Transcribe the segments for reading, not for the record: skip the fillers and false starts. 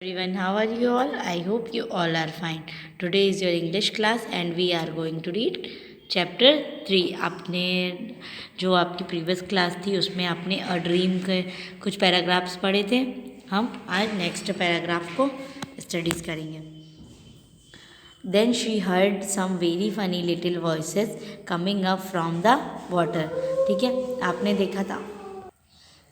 Everyone, how are you all? I hope you all are fine. Today is your English class and we are going to read chapter 3. आपने जो आपकी previous class थी उसमें आपने a dream के कुछ paragraphs पढ़े थे. हम आज नेक्स्ट पैराग्राफ को स्टडीज़ करेंगे. Then she heard some very funny little voices coming up from the water. ठीक है, आपने देखा था.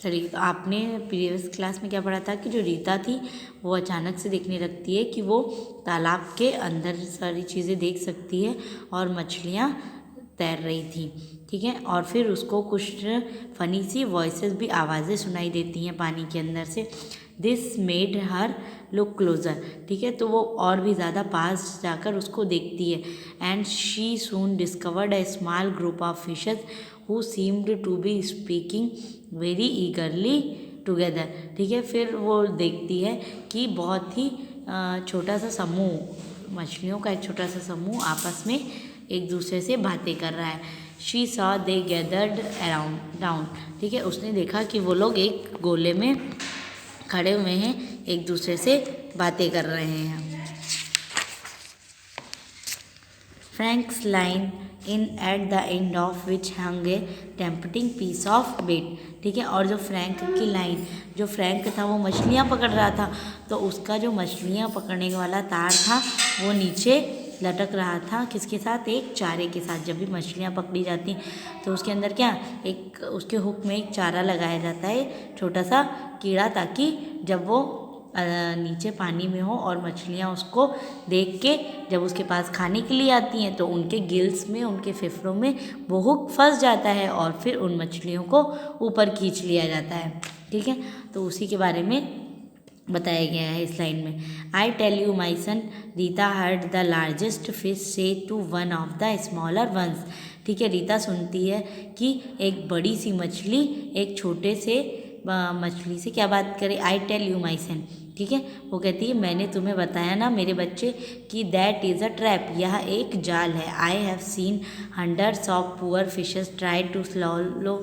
चलिए, तो आपने प्रीवियस क्लास में क्या पढ़ा था कि जो रीता थी वो अचानक से देखने लगती है कि वो तालाब के अंदर सारी चीज़ें देख सकती है और मछलियाँ तैर रही थी. ठीक है, और फिर उसको कुछ फनी सी वॉइसेस भी आवाज़ें सुनाई देती हैं पानी के अंदर से. This made her look closer. ठीक है, तो वो और भी ज़्यादा पास जाकर उसको देखती है. And she soon discovered a small group of fishes who seemed to be speaking very eagerly together. ठीक है, फिर वो देखती है कि बहुत ही छोटा सा समूह, मछलियों का एक छोटा सा समूह आपस में एक दूसरे से बातें कर रहा है. She saw they gathered around down. ठीक है, उसने देखा कि वो लोग एक गोले में खड़े हुए हैं, एक दूसरे से बातें कर रहे हैं. Frank's line in at the end of which hung a tempting piece of bait. ठीक है, और जो फ्रैंक की लाइन, जो फ्रैंक था वो मछलियाँ पकड़ रहा था, तो उसका जो मछलियाँ पकड़ने वाला तार था वो नीचे लटक रहा था. किसके साथ? एक चारे के साथ. जब भी मछलियाँ पकड़ी जाती तो उसके अंदर क्या, एक उसके हुक में एक चारा लगाया जाता है, छोटा सा कीड़ा, ताकि जब वो नीचे पानी में हो और मछलियाँ उसको देख के जब उसके पास खाने के लिए आती हैं तो उनके गिल्स में, उनके फेफड़ों में वो हुक फंस जाता है और फिर उन मछलियों को ऊपर खींच लिया जाता है. ठीक है, तो उसी के बारे में बताया गया है इस लाइन में. I tell you my son, Rita heard the largest fish say to one of the smaller ones. ठीक है, रीता सुनती है कि एक बड़ी सी मछली एक छोटे से मछली से क्या बात करे. आई टेल यू माई सन. ठीक है, वो कहती है मैंने तुम्हें बताया ना मेरे बच्चे कि दैट इज़ अ ट्रैप, यह एक जाल है. I have seen hundreds of poor fishes try to swallow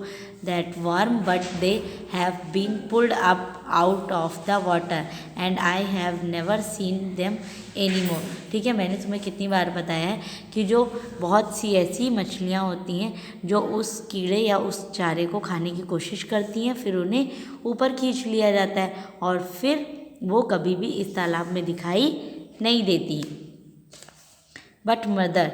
that worm but they have been pulled up out of the water and I have never seen them anymore. ठीक है, मैंने तुम्हें कितनी बार बताया है कि जो बहुत सी ऐसी मछलियाँ होती हैं जो उस कीड़े या उस चारे को खाने की कोशिश करती हैं, फिर उन्हें ऊपर खींच लिया जाता है और फिर वो कभी भी इस तालाब में दिखाई नहीं देती. But mother,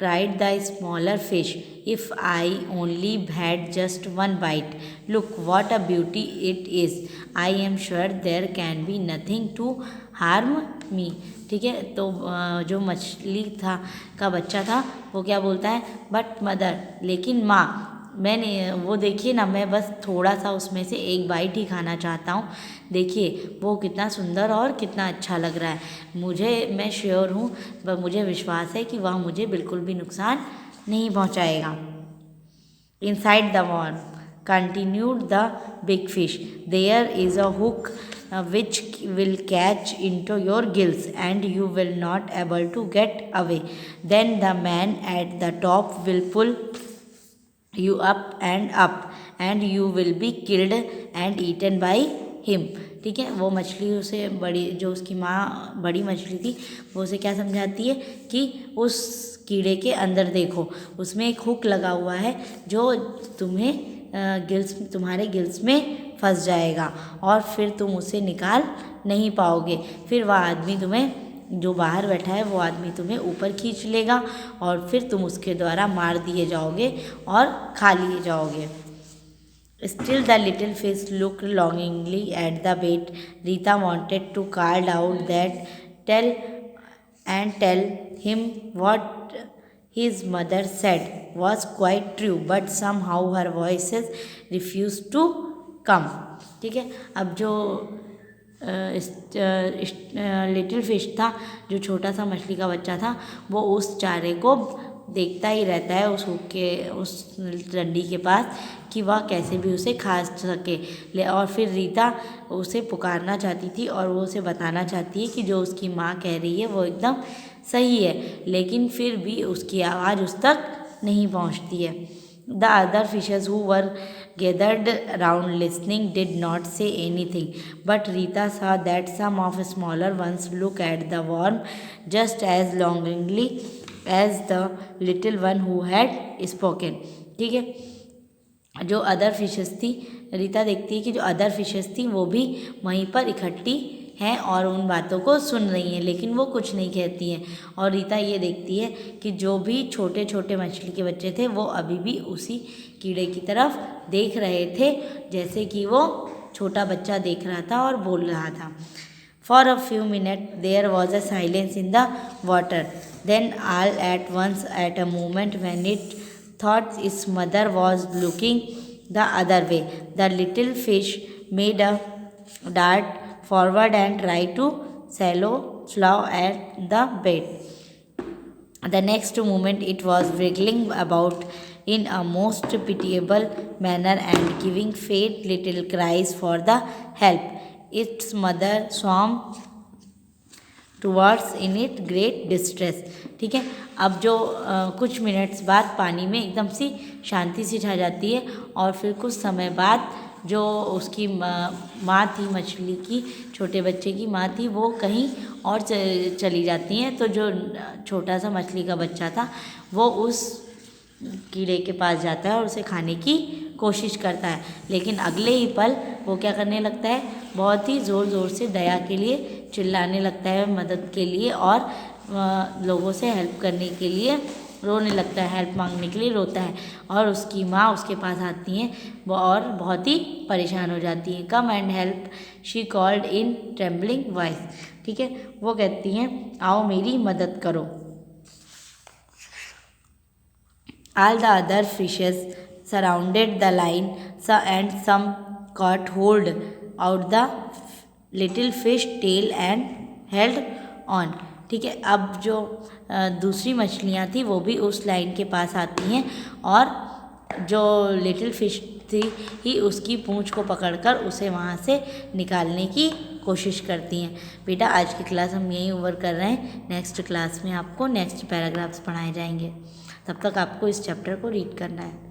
cried the smaller fish, if I only had just one bite. Look what a beauty it is. I am sure there can be nothing to harm me. ठीक है, तो जो मछली का बच्चा था वो क्या बोलता है, बट मदर, लेकिन माँ, मैंने वो देखिए ना, मैं बस थोड़ा सा उसमें से एक बाइट ही खाना चाहता हूँ. देखिए वो कितना सुंदर और कितना अच्छा लग रहा है. मैं श्योर हूँ, मुझे विश्वास है कि वह मुझे बिल्कुल भी नुकसान नहीं पहुँचाएगा. Inside the worm continued the big fish, there is a hook which will catch into your gills and you will not able to get away. Then the man at the top will pull you up and you will be killed and eaten by him. ठीक है, वो मछली उसे बड़ी, जो उसकी माँ बड़ी मछली थी, वो उसे क्या समझाती है कि उस कीड़े के अंदर देखो, उसमें एक हुक लगा हुआ है जो तुम्हारे गिल्स में फंस जाएगा और फिर तुम उसे निकाल नहीं पाओगे. फिर वह आदमी तुम्हें, जो बाहर बैठा है वो आदमी तुम्हें ऊपर खींच लेगा और फिर तुम उसके द्वारा मार दिए जाओगे और खा लिए जाओगे. Still the little fish looked longingly at the bait. Rita wanted to call out that tell him what his mother said was quite true, but somehow her voices refused to come. ठीक है, अब जो little fish था, जो छोटा सा मछली का बच्चा था, वो उस चारे को देखता ही रहता है उस हुक के, उस डंडी के पास, कि वह कैसे भी उसे खा सके. और फिर रीता उसे पुकारना चाहती थी और वो उसे बताना चाहती है कि जो उसकी माँ कह रही है वो एकदम सही है, लेकिन फिर भी उसकी आवाज़ उस तक नहीं पहुँचती है. The other fishes who were gathered around listening did not say anything, but Rita saw that some of smaller ones looked at the worm just as longingly as the little one who had spoken. ठीक है, जो other fishes थी, रीता देखती है कि जो other fishes थी वो भी वहीं पर इकट्ठी हैं और उन बातों को सुन रही हैं, लेकिन वो कुछ नहीं कहती हैं। और रीता ये देखती है कि जो भी छोटे छोटे मछली के बच्चे थे वो अभी भी उसी कीड़े की तरफ देख रहे थे जैसे कि वो छोटा बच्चा देख रहा था और बोल रहा था। For a few minute there was a silence in the water, then all at once at a moment when it thought its mother was looking the other way, the little fish made a dart forward and tried to slow at the bait. The next moment it was wriggling about in a most pitiable manner and giving faint little cries for the help its mother swam towards in it great distress. ठीक है, अब जो कुछ minutes बाद पानी में एकदम सी शांति सी छा जाती है और फिर कुछ समय बाद जो उसकी माँ थी, मछली की छोटे बच्चे की माँ थी, वो कहीं और चली जाती हैं। तो जो छोटा सा मछली का बच्चा था वो उस कीड़े के पास जाता है और उसे खाने की कोशिश करता है, लेकिन अगले ही पल वो क्या करने लगता है, बहुत ही ज़ोर ज़ोर से दया के लिए चिल्लाने लगता है, मदद के लिए और लोगों से हेल्प करने के लिए रोने लगता है, हेल्प मांगने के लिए रोता है। और उसकी माँ उसके पास आती हैं वो और बहुत ही परेशान हो जाती हैं। Come and help she called in trembling voice. ठीक है, वो कहती हैं आओ मेरी मदद करो। All the other fishes surrounded the line and some caught hold out the little fish tail and held on। ठीक है, अब जो दूसरी मछलियाँ थी वो भी उस लाइन के पास आती हैं और जो लिटिल फिश थी ही उसकी पूँछ को पकड़कर उसे वहाँ से निकालने की कोशिश करती हैं। बेटा आज की क्लास हम यहीं ओवर कर रहे हैं, नेक्स्ट क्लास में आपको नेक्स्ट पैराग्राफ्स पढ़ाए जाएंगे। तब तक आपको इस चैप्टर को रीड करना है।